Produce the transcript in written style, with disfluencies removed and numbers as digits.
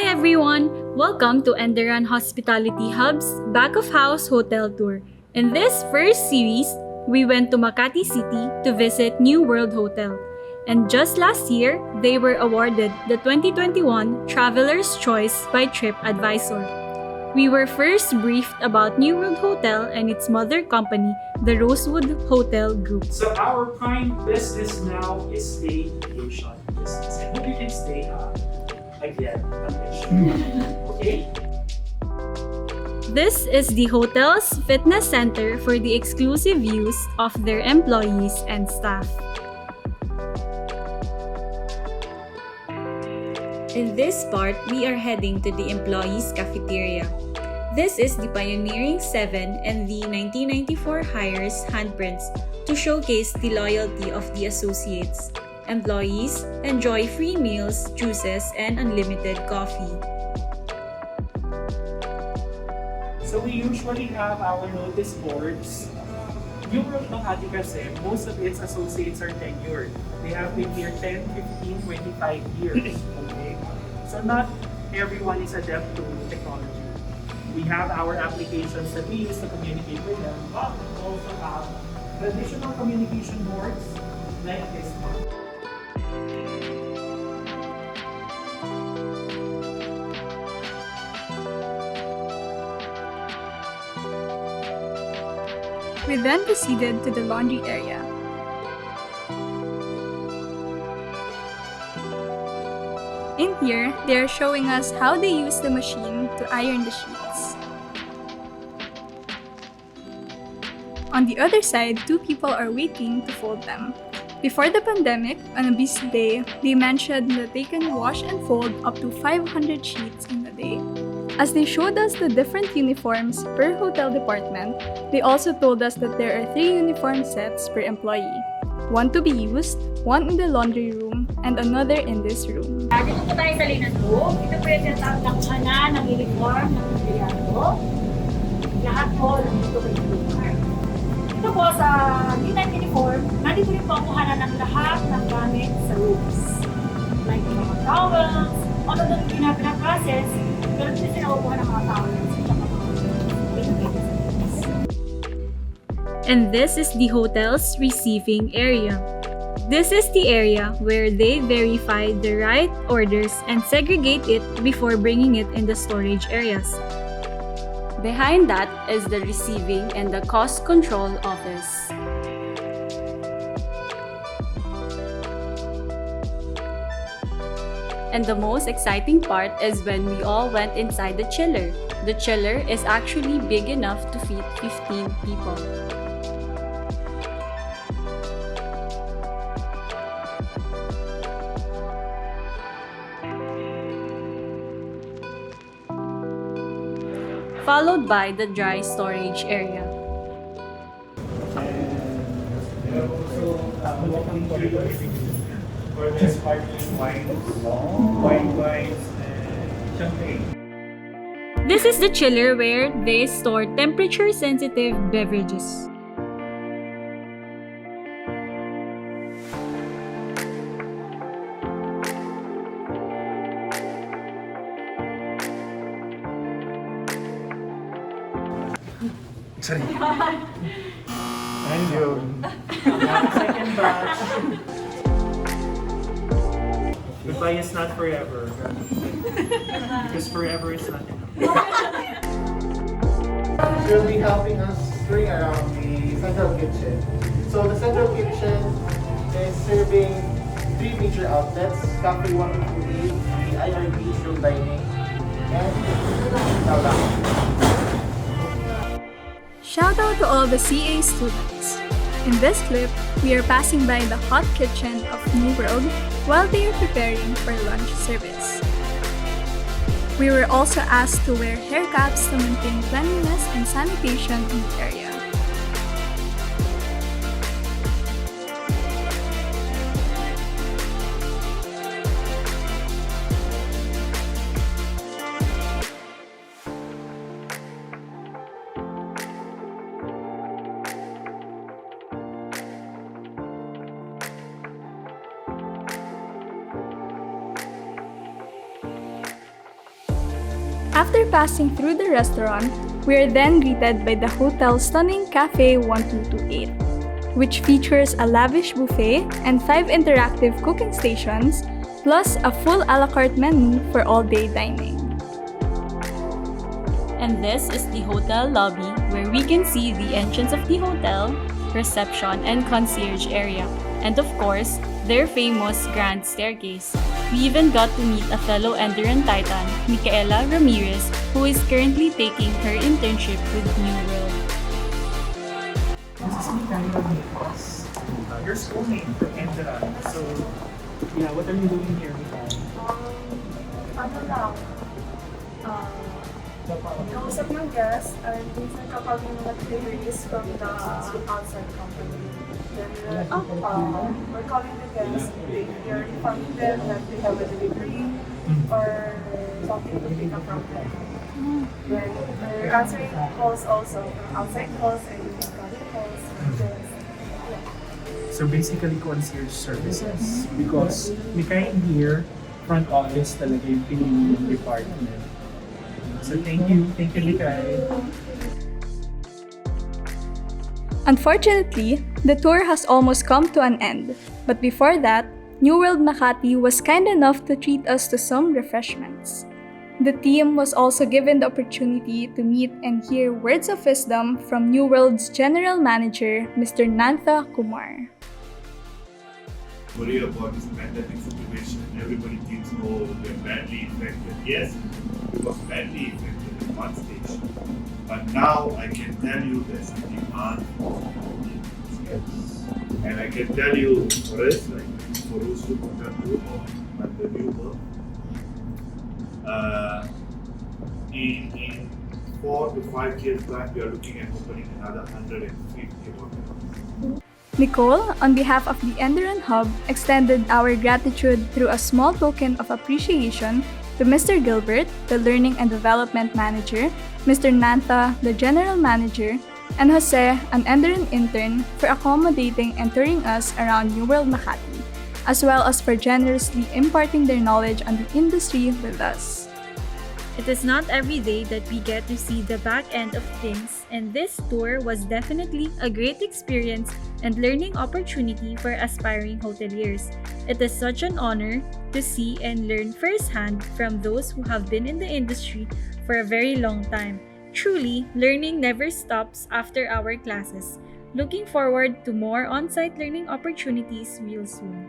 Hi everyone! Welcome to Enderun Hospitality Hub's Back of House Hotel Tour. In this first series, we went to Makati City to visit New World Hotel. And just last year, they were awarded the 2021 Traveler's Choice by TripAdvisor. We were first briefed about New World Hotel and its mother company, the Rosewood Hotel Group. So our prime business now is staycation business. And hope you can stay again on this. Okay? This is the hotel's fitness center for the exclusive use of their employees and staff. In this part, we are heading to the employees' cafeteria. This is the pioneering 7 and the 1994 hires handprints to showcase the loyalty of the associates. Employees enjoy free meals, juices, and unlimited coffee. So we usually have our notice boards. Yung World Makati kasi, most of its associates are tenured. They have been here 10, 15, 25 years. Okay? So not everyone is adept to technology. We have our applications that we use to communicate with them, but we also have traditional communication boards like this one. We then proceeded to the laundry area. In here, they are showing us how they use the machine to iron the sheets. On the other side, two people are waiting to fold them. Before the pandemic, on a busy day, they mentioned that they can wash and fold up to 500 sheets in a day. As they showed us the different uniforms per hotel department, they also told us that there are 3 uniform sets per employee. One to be used, one in the laundry room, and another in this room. Dito po tayo sa linan room. Ito po yung tinatawag na kuhanan ng uniform ng empleyado. Lahat po nandito may uniform. Ito po sa linan uniform, nandito rin po ang kuhanan ng lahat ng gamit sa rooms. Like yung mga towels, although doon pinapina-process, pero dito sinakukuha ng mga towels at saka mga And this is the hotel's receiving area. This is the area where they verify the right orders and segregate it before bringing it in the storage areas. Behind that is the receiving and the cost control office. And the most exciting part is when we all went inside the chiller. The chiller is actually big enough to feed 15 people. Followed by the dry storage area. And also walking corridors for the sparkling wines, and champagne. This is the chiller where they store temperature-sensitive beverages. Sorry. And yun. Second batch. Goodbye is not forever. Because forever is not enough. She'll be helping us bring around the central kitchen. So the central kitchen is serving 3 major outlets, Cafe 128, the IRB room dining, and the lounge. Shout out to all the CA students. In this clip, we are passing by the hot kitchen of New World while they are preparing for lunch service. We were also asked to wear hair caps to maintain cleanliness and sanitation in the area. After passing through the restaurant, we are then greeted by the hotel's stunning Cafe 1228, which features a lavish buffet and 5 interactive cooking stations, plus a full a la carte menu for all-day dining. And this is the hotel lobby where we can see the entrance of the hotel, reception, and concierge area, and of course, their famous grand staircase. We even got to meet a fellow Enderun Titan, Micaela Ramirez, who is currently taking her internship with New World. This is Micaela Ramirez. Your school name for Enderun. So, yeah, what are you doing here, Micaela? Ano lang, kausap ng guest, and minsan kapag may mga deliveries from the outside company, then we're calling the guests, we're informing them that they have a delivery or something to pick up from them. Then we're answering calls also, outside calls and incoming calls. So basically, concierge services. Because Mikay here, front office talaga yung pinili ng department. So thank you Mikay. Unfortunately, the tour has almost come to an end. But before that, New World Makati was kind enough to treat us to some refreshments. The team was also given the opportunity to meet and hear words of wisdom from New World's General Manager, Mr. Nantha Kumar. Worry about this pandemic situation. Everybody thinks, oh, we're badly infected. Yes, we were badly infected at one stage. But now I can tell you there's a demand for and I can tell you for us, like for us to put that group on the new world, in 4 to 5 years time, we are looking at opening another 150 hotels. Nicole, on behalf of the Enderun Hub, extended our gratitude through a small token of appreciation to Mr. Gilbert, the Learning and Development Manager, Mr. Nantha, the General Manager, and Jose, an Enderun intern, for accommodating and touring us around New World Makati, as well as for generously imparting their knowledge on the industry with us. It is not every day that we get to see the back end of things, and this tour was definitely a great experience and learning opportunity for aspiring hoteliers. It is such an honor to see and learn firsthand from those who have been in the industry for a very long time. Truly, learning never stops after our classes. Looking forward to more on-site learning opportunities real soon.